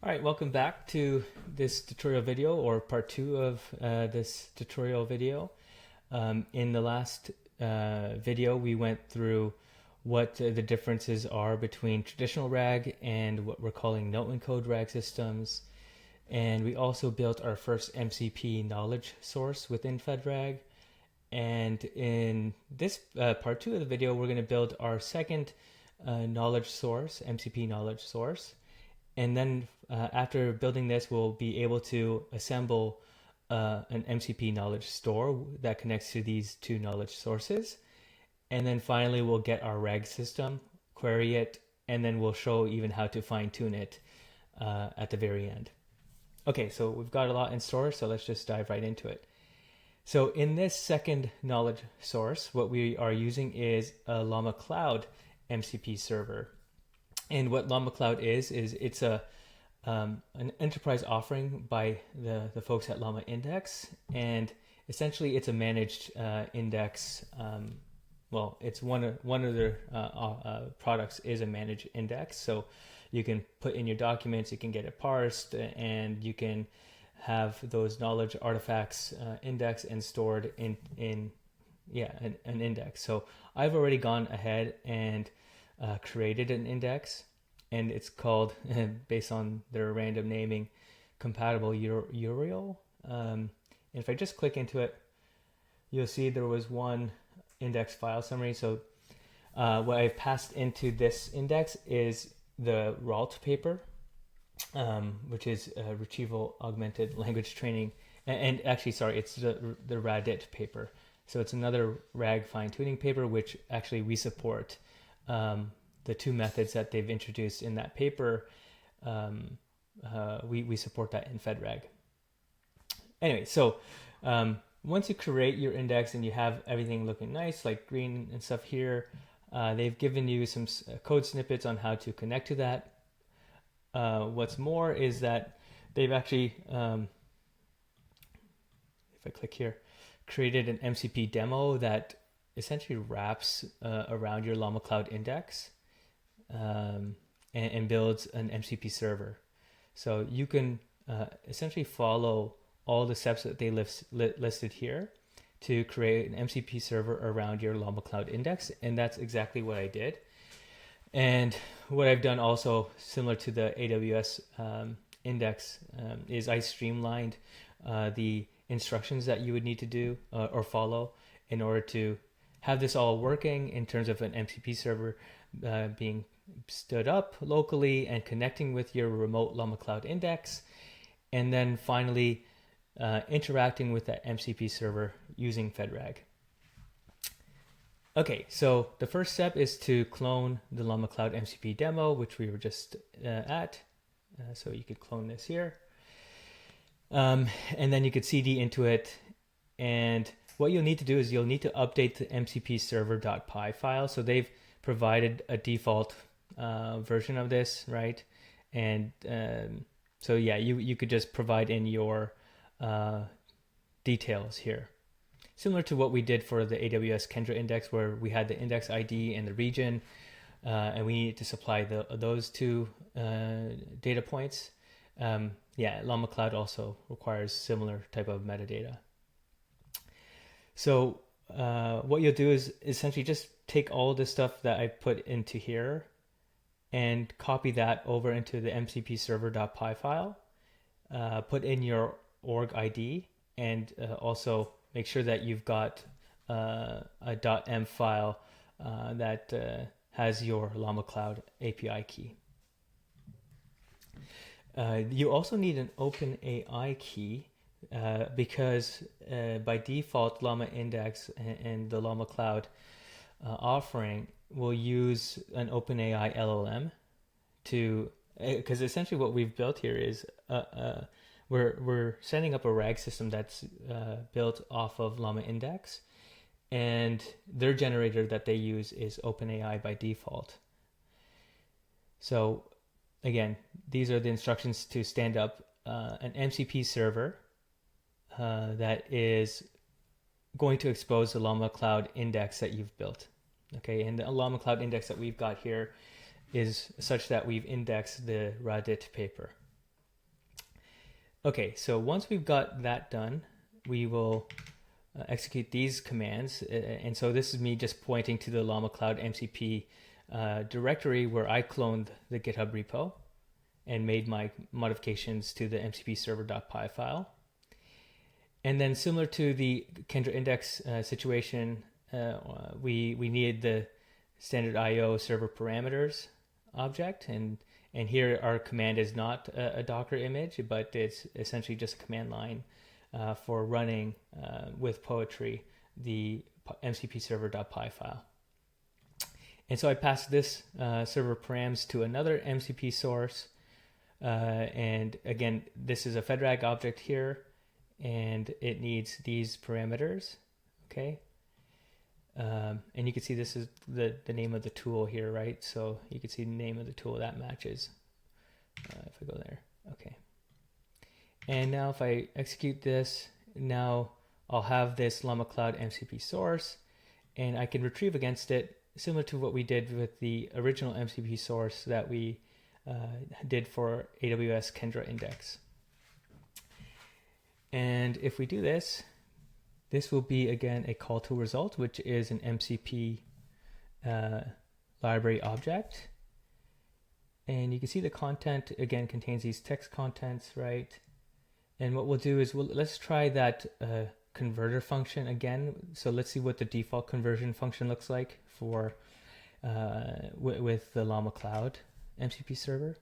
All right, welcome back to this tutorial video, or part 2 of this tutorial video. In the last video, we went through what the differences are between traditional RAG and what we're calling NoEncode RAG systems. And we also built our first MCP knowledge source within FedRAG. And in this part 2 of the video, we're going to build our second knowledge source, MCP knowledge source. And then after building this, we'll be able to assemble an MCP knowledge store that connects to these two knowledge sources. And then finally, we'll get our RAG system, query it, and then we'll show even how to fine tune it at the very end. Okay, so we've got a lot in store, so let's just dive right into it. So in this second knowledge source, what we are using is a LlamaCloud MCP server. And what LlamaCloud is it's an enterprise offering by the folks at Llama Index, and essentially it's a managed index. Well, it's one of their products is a managed index, so you can put in your documents, you can get it parsed, and you can have those knowledge artifacts indexed and stored in an index. So I've already gone ahead and created an index, and it's called, based on their random naming, compatible URL. And if I just click into it, you'll see there was one index file summary. So what I've passed into this index is the RALT paper, which is retrieval augmented language training, and actually, sorry, it's the RADIT paper. So it's another RAG fine-tuning paper, which actually we support. The two methods that they've introduced in that paper, we support that in FedRAG. Anyway, so once you create your index and you have everything looking nice, like green and stuff here, they've given you some code snippets on how to connect to that. What's more is that they've actually, if I click here, created an MCP demo that essentially wraps around your LlamaCloud Index and builds an MCP server. So you can essentially follow all the steps that they listed here to create an MCP server around your LlamaCloud Index, and that's exactly what I did. And what I've done also, similar to the AWS Index, is I streamlined the instructions that you would need to do or follow in order to have this all working in terms of an MCP server being stood up locally and connecting with your remote LlamaCloud Index, and then finally interacting with that MCP server using FedRAG. Okay, so the first step is to clone the LlamaCloud MCP demo, which we were just at. So you could clone this here. And then you could CD into it. And what you'll need to do is you'll need to update the MCP server.py file. So they've provided a default version of this, right? And so yeah, you could just provide in your details here. Similar to what we did for the AWS Kendra Index, where we had the index ID and the region, and we needed to supply those two data points. Yeah, LlamaCloud also requires similar type of metadata. So what you'll do is essentially just take all the stuff that I put into here and copy that over into the MCP server.py file, put in your org ID, and also make sure that you've got a .m file that has your LlamaCloud API key. You also need an OpenAI key because by default, Llama Index and the LlamaCloud offering will use an OpenAI LLM to, because essentially what we've built here is we're setting up a RAG system that's built off of Llama Index, and their generator that they use is OpenAI by default. So again, these are the instructions to stand up an MCP server that is going to expose the LlamaCloud Index that you've built. Okay, and the LlamaCloud Index that we've got here is such that we've indexed the RADIT paper. Okay, so once we've got that done, we will execute these commands. And so this is me just pointing to the LlamaCloud MCP directory where I cloned the GitHub repo and made my modifications to the MCP server.py file. And then similar to the Kendra Index situation, we needed the standard IO server parameters object. And here our command is not a Docker image, but it's essentially just a command line for running with Poetry the MCP server.py file. And so I passed this server params to another MCP source. And again, this is a FedRAG object here, and it needs these parameters. Okay. And you can see this is the name of the tool here, right? So you can see the name of the tool that matches. If I go there, okay. And now if I execute this, now I'll have this LlamaCloud MCP source, and I can retrieve against it, similar to what we did with the original MCP source that we did for AWS Kendra Index. And if we do this, this will be again a call to result, which is an MCP library object. And you can see the content again contains these text contents, right? And what we'll do is let's try that converter function again. So let's see what the default conversion function looks like for with the LlamaCloud MCP server.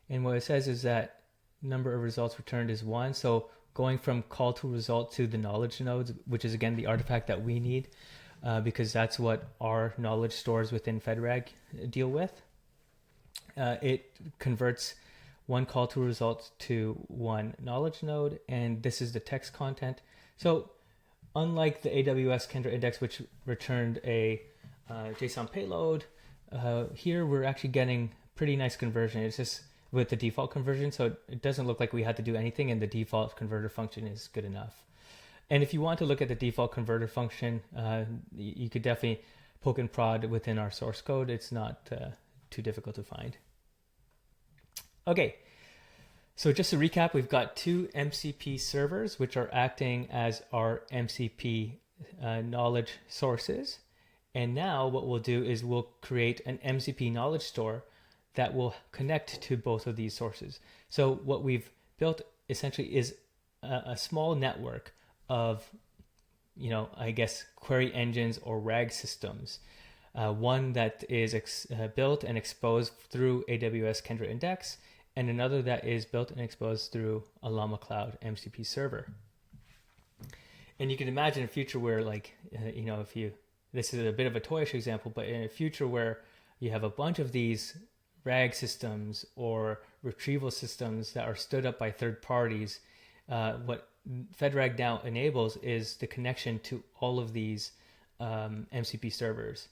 And what it says is that number of results returned is 1. So going from call to result to the knowledge nodes, which is again the artifact that we need because that's what our knowledge stores within FedRAG deal with. It converts one call to result to one knowledge node, and this is the text content. So unlike the AWS Kendra Index, which returned a JSON payload, here we're actually getting pretty nice conversion. It's just with the default conversion, so it doesn't look like we had to do anything, and the default converter function is good enough. And if you want to look at the default converter function, you could definitely poke and prod within our source code. It's not too difficult to find. Okay, so just to recap, we've got two MCP servers which are acting as our MCP knowledge sources. And now what we'll do is we'll create an MCP knowledge store that will connect to both of these sources. So what we've built essentially is a small network of, I guess, query engines or RAG systems. One that is built and exposed through AWS Kendra Index, and another that is built and exposed through a LlamaCloud MCP server. And you can imagine a future where, this is a bit of a toyish example, but in a future where you have a bunch of these RAG systems or retrieval systems that are stood up by third parties, what FedRAG now enables is the connection to all of these MCP servers.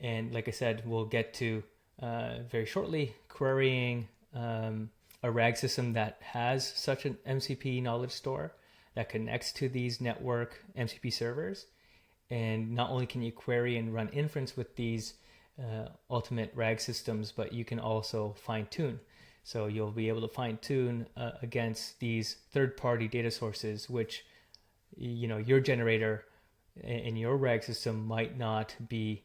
And like I said, we'll get to very shortly querying a RAG system that has such an MCP knowledge store that connects to these network MCP servers. And not only can you query and run inference with these ultimate RAG systems, but you can also fine tune. So you'll be able to fine tune against these third-party data sources, which your generator in your RAG system might not be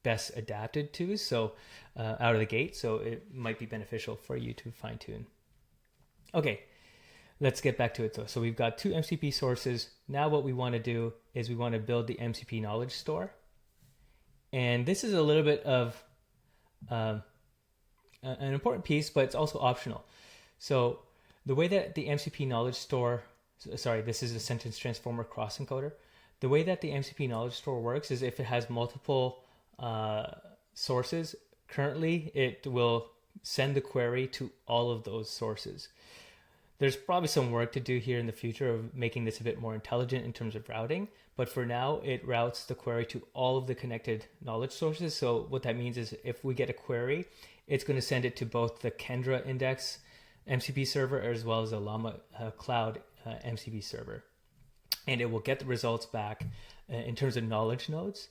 best adapted to. So out of the gate, so it might be beneficial for you to fine tune. Okay, let's get back to it though. So we've got two MCP sources. Now what we want to do is we want to build the MCP knowledge store. And this is a little bit of an important piece, but it's also optional. So the way that the MCP knowledge store, this is a sentence transformer cross encoder. The way that the MCP knowledge store works is if it has multiple sources, currently it will send the query to all of those sources. There's probably some work to do here in the future of making this a bit more intelligent in terms of routing, but for now it routes the query to all of the connected knowledge sources. So what that means is if we get a query, it's going to send it to both the Kendra Index MCP server as well as the LlamaCloud MCP server. And it will get the results back in terms of knowledge nodes,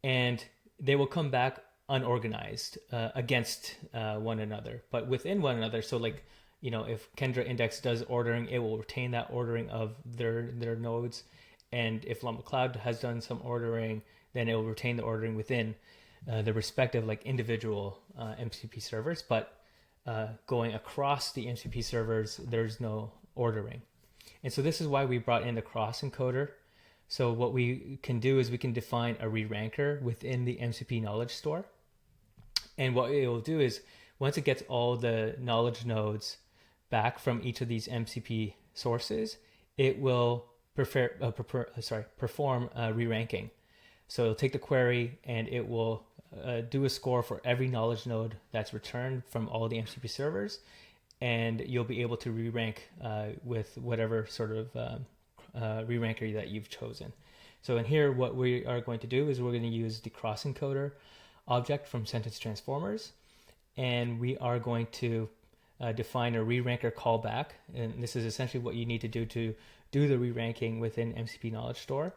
and they will come back unorganized against one another, but within one another. So like if Kendra Index does ordering, it will retain that ordering of their nodes. And if LlamaCloud has done some ordering, then it will retain the ordering within the respective individual MCP servers. But going across the MCP servers, there's no ordering. And so this is why we brought in the cross encoder. So what we can do is we can define a re-ranker within the MCP Knowledge Store. And what it will do is once it gets all the knowledge nodes back from each of these MCP sources, it will perform re-ranking. So it'll take the query and it will do a score for every knowledge node that's returned from all the MCP servers, and you'll be able to re-rank with whatever sort of re-ranker that you've chosen. So in here, what we are going to do is we're going to use the cross encoder object from sentence transformers, and we are going to define a re-ranker callback. And this is essentially what you need to do the re-ranking within MCP Knowledge Store.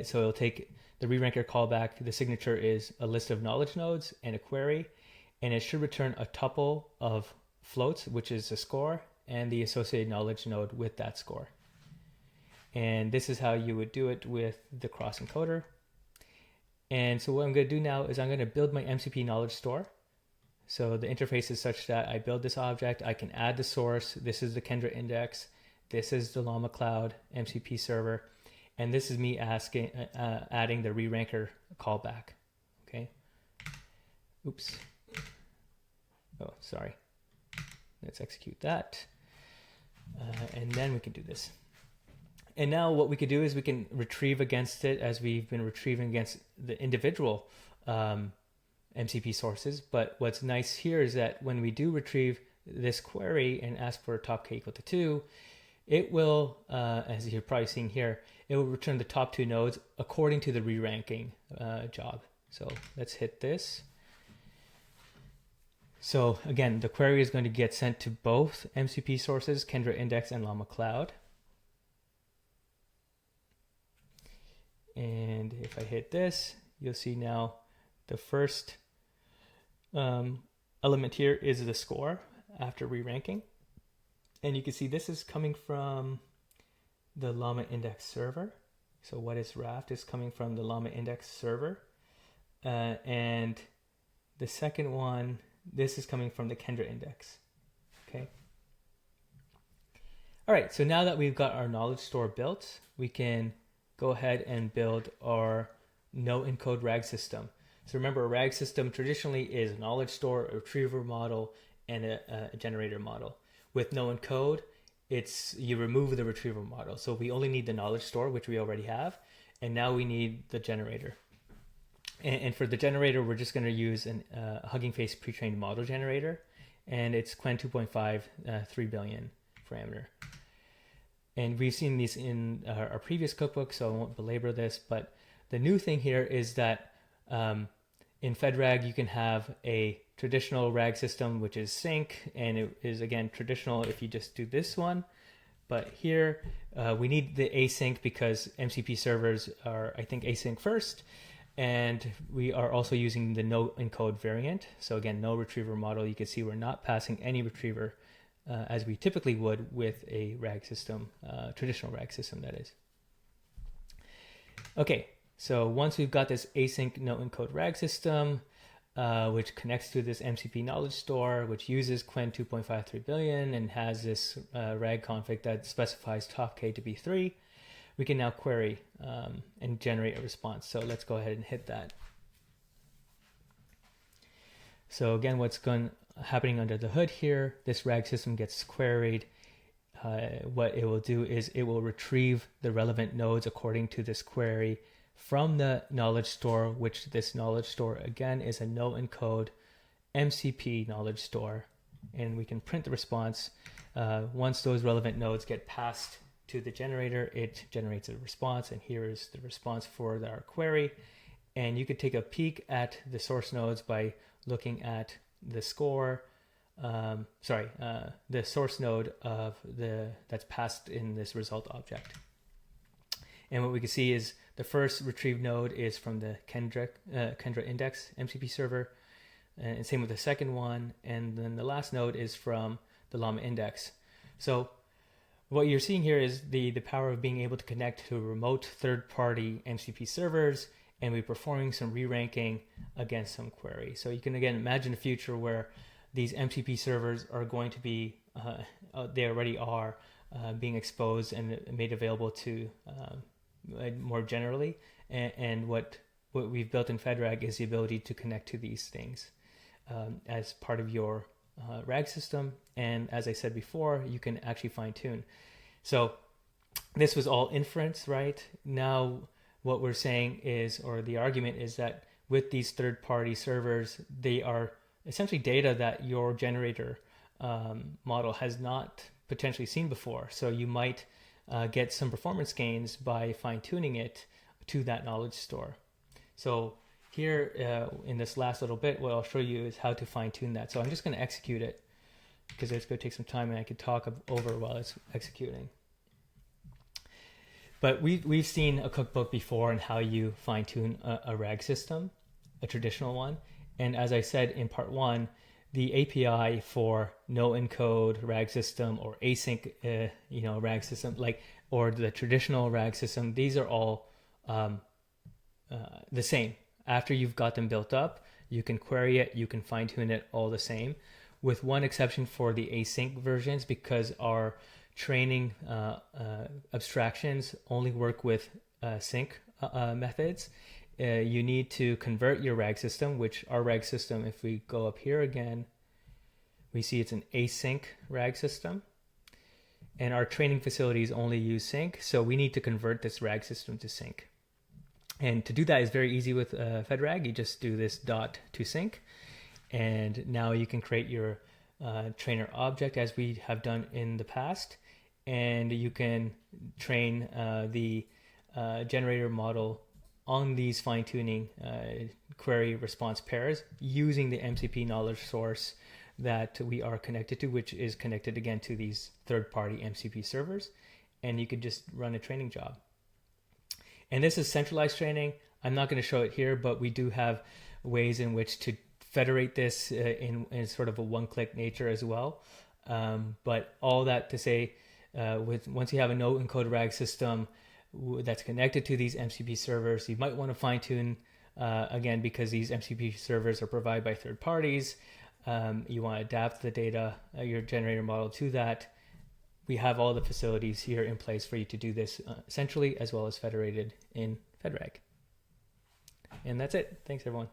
So it'll take the re-ranker callback. The signature is a list of knowledge nodes and a query, and it should return a tuple of floats, which is a score, and the associated knowledge node with that score. And this is how you would do it with the cross encoder. And so what I'm going to do now is I'm going to build my MCP Knowledge Store. So the interface is such that I build this object. I can add the source. This is the Kendra Index. This is the LlamaCloud MCP server. And this is me adding the re-ranker callback. Okay. Oops. Oh, sorry. Let's execute that. And then we can do this. And now what we could do is we can retrieve against it as we've been retrieving against the individual MCP sources. But what's nice here is that when we do retrieve this query and ask for top k equal to 2, it will, as you're probably seeing here, it will return the top 2 nodes according to the re-ranking job. So let's hit this. So again, the query is going to get sent to both MCP sources, Kendra Index and LlamaCloud. And if I hit this, you'll see now the first element here is the score after re-ranking. And you can see this is coming from the Llama Index server. So what is Raft is coming from the Llama Index server. And the second one, this is coming from the Kendra Index. Okay. All right, so now that we've got our knowledge store built, we can go ahead and build our NoEncode RAG system. So remember, a RAG system traditionally is a knowledge store, a retriever model, and a generator model. With NoEncode, you remove the retriever model. So we only need the knowledge store, which we already have, and now we need the generator. And for the generator, we're just going to use a Hugging Face pre-trained model generator, and it's Qwen2.5 3 billion parameter. And we've seen these in our previous cookbook, so I won't belabor this. But the new thing here is that in FedRAG, you can have a traditional RAG system, which is sync, and it is, again, traditional if you just do this one. But here, we need the async because MCP servers are, I think, async first. And we are also using the NoEncode variant. So again, no retriever model. You can see we're not passing any retriever as we typically would with a RAG system, traditional RAG system, that is. Okay, so once we've got this async NoEncode RAG system, which connects to this MCP Knowledge Store, which uses Qwen2.5 3 billion and has this RAG config that specifies top k to be 3, we can now query and generate a response. So let's go ahead and hit that. So again, what's happening under the hood here, this RAG system gets queried. What it will do is it will retrieve the relevant nodes according to this query from the knowledge store, which this knowledge store, again, is a NoEncode MCP knowledge store. And we can print the response. Once those relevant nodes get passed to the generator, it generates a response, and here is the response for our query. And you could take a peek at the source nodes by looking at the score, the source node of that's passed in this result object. And what we can see is the first retrieved node is from the Kendra Index MCP server, and same with the second one. And then the last node is from the Llama Index. So what you're seeing here is the power of being able to connect to remote third-party MCP servers, and we're performing some re-ranking against some query. So you can again imagine a future where these MCP servers are going to be, they already are being exposed and made available to more generally. And what we've built in FedRAG is the ability to connect to these things as part of your RAG system. And as I said before, you can actually fine tune. So this was all inference, right? Now what we're saying is, or the argument is that with these third-party servers, they are essentially data that your generator model has not potentially seen before. So you might get some performance gains by fine-tuning it to that knowledge store. So here in this last little bit, what I'll show you is how to fine-tune that. So I'm just going to execute it because it's going to take some time and I could talk over while it's executing. But we've seen a cookbook before on how you fine-tune a RAG system, a traditional one. And as I said in part 1, the API for NoEncode RAG system or async RAG system, or the traditional RAG system, these are all the same. After you've got them built up, you can query it, you can fine-tune it all the same, with one exception for the async versions, because our training abstractions only work with sync methods. You need to convert your RAG system, which our RAG system, if we go up here again, we see it's an async RAG system. And our training facilities only use sync, so we need to convert this RAG system to sync. And to do that is very easy with FedRAG. You just do this dot to sync, and now you can create your trainer object as we have done in the past, and you can train the generator model on these fine-tuning query response pairs using the MCP knowledge source that we are connected to, which is connected again to these third-party MCP servers, and you could just run a training job. And this is centralized training. I'm not going to show it here, but we do have ways in which to federate this in sort of a one-click nature as well. But all that to say, once you have a NoEncode RAG system that's connected to these MCP servers, you might want to fine-tune, again, because these MCP servers are provided by third parties. You want to adapt the data, your generator model to that. We have all the facilities here in place for you to do this centrally as well as federated in FedRAG. And that's it. Thanks, everyone.